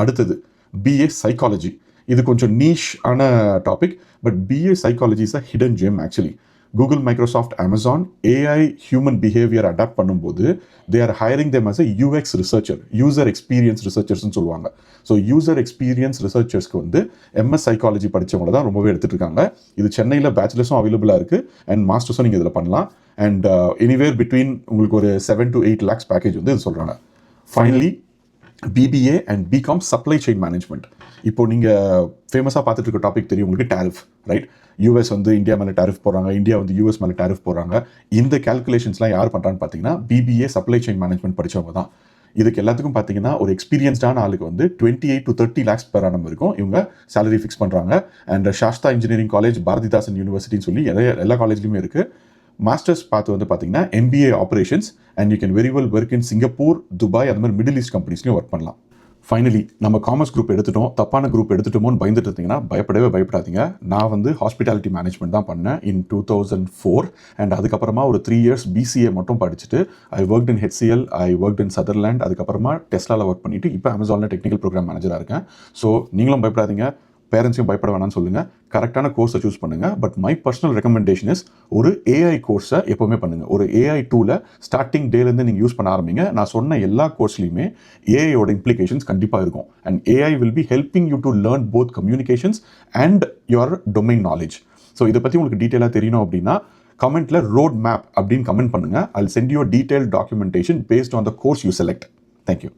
அடுத்தது BA psychology. இது கொஞ்சம் நீஷ் ஆன topic, but BA psychology is a hidden gem actually. Google, Microsoft, Amazon AI human behaviour adopt பண்ணும்போது they are hiring them as a UX researcher, user experience ரிசர்ச்சர்ஸ்னு சொல்லுவாங்க. So user experience ரிசர்ச்சர்ஸ்க்கு வந்து MS psychology படித்தவங்க தான் ரொம்பவே எடுத்துகிட்டு இருக்காங்க. இது சென்னையில் பேச்சுலர்ஸும் அவைலபிளாக இருக்குது அண்ட் மாஸ்டர்ஸும் நீங்கள் இதில் பண்ணலாம். அண்ட் எனிவேர் பிட்வீன் உங்களுக்கு ஒரு 7 to 8 lakhs பேக்கேஜ் வந்து இது சொல்கிறாங்க. Finally BBA and BCom supply chain management. இப்போ நீங்கள் ஃபேமஸாக பார்த்துட்டு இருக்க டாபிக் தெரியும் உங்களுக்கு, டேரிஃப், ரைட்? யூஎஸ் வந்து இந்தியா மேலே டேரிஃப் போடுறாங்க, இந்தியா வந்து யூஎஸ் மேலே டேரிஃப் போடுறாங்க. இந்த கேல்குலேஷன்ஸ்லாம் யார் பண்ணுறான்னு பார்த்தீங்கன்னா பிபிஏ சப்ளை செயின் மேனேஜ்மெண்ட் படித்தவங்க தான். இதுக்கு எல்லாத்துக்கும் பார்த்தீங்கன்னா ஒரு எக்ஸ்பீரியன்ஸ்டான ஆளுக்கு வந்து 28 to 30 lakhs per annum இருக்கும் இவங்க சேலரி ஃபிக்ஸ் பண்ணுறாங்க. And Sastra engineering college, Bharathidasan யூனிவர்சிட்டின்னு சொல்லி எல்லா காலேஜ்லையுமே இருக்குது. மாஸ்டர்ஸ் பார்த்து வந்து பார்த்தீங்கன்னா MBA operations and you can very well work in Singapore, Dubai, அந்த மாதிரி மிடில் ஈஸ்ட் கம்பெனிஸ்லையும் ஒர்க் பண்ணலாம். ஃபைனலி நம்ம காமர்ஸ் குரூப் எடுத்துட்டோம், தப்பான குரூப் எடுத்துட்டோமோன்னு பயந்துட்டு இருந்தீங்கன்னா பயப்படாதீங்க. நான் வந்து ஹாஸ்பிட்டாலிட்டி மேனேஜ்மெண்ட் தான் பண்ணேன் இன் 2004. அண்ட் அதுக்கப்புறமா ஒரு 3 years பிசிஏ மட்டும் படிச்சுட்டு I work in HCL, I work in Sutherland, அதுக்கப்புறமா டெஸ்லாவில் ஒர்க் பண்ணிவிட்டு இப்போ அமேசானில் டெக்னிக்கல் ப்ரோக்ராம் மேனேஜராக இருக்கேன். ஸோ நீங்களும் பயப்படாதீங்க, பேரண்ட்ஸையும் பயப்பட வேணாம்னு சொல்லுங்கள். கரெக்டான கோர்ஸை சூஸ் பண்ணுங்கள். But my personal recommendation is ஒரு ஏஐ கோர்ஸை எப்போவுமே பண்ணுங்கள். ஒரு ஏஐ டூலை ஸ்டார்டிங் டேலேருந்து நீங்கள் யூஸ் பண்ண ஆரம்பிங்க. நான் சொன்ன எல்லா கோர்ஸ்லையுமே ஏஐயோட இம்ப்ளிகேஷன்ஸ் கண்டிப்பாக இருக்கும். And AI will be helping you to learn both communications and your domain knowledge. So இதை பற்றி உங்களுக்கு டீட்டெயிலாக தெரியணும் அப்படின்னா கமெண்ட்டில் ரோட் மேப் அப்படின்னு கமெண்ட் பண்ணுங்கள். I will send you detail documentation based on the course you select. Thank you.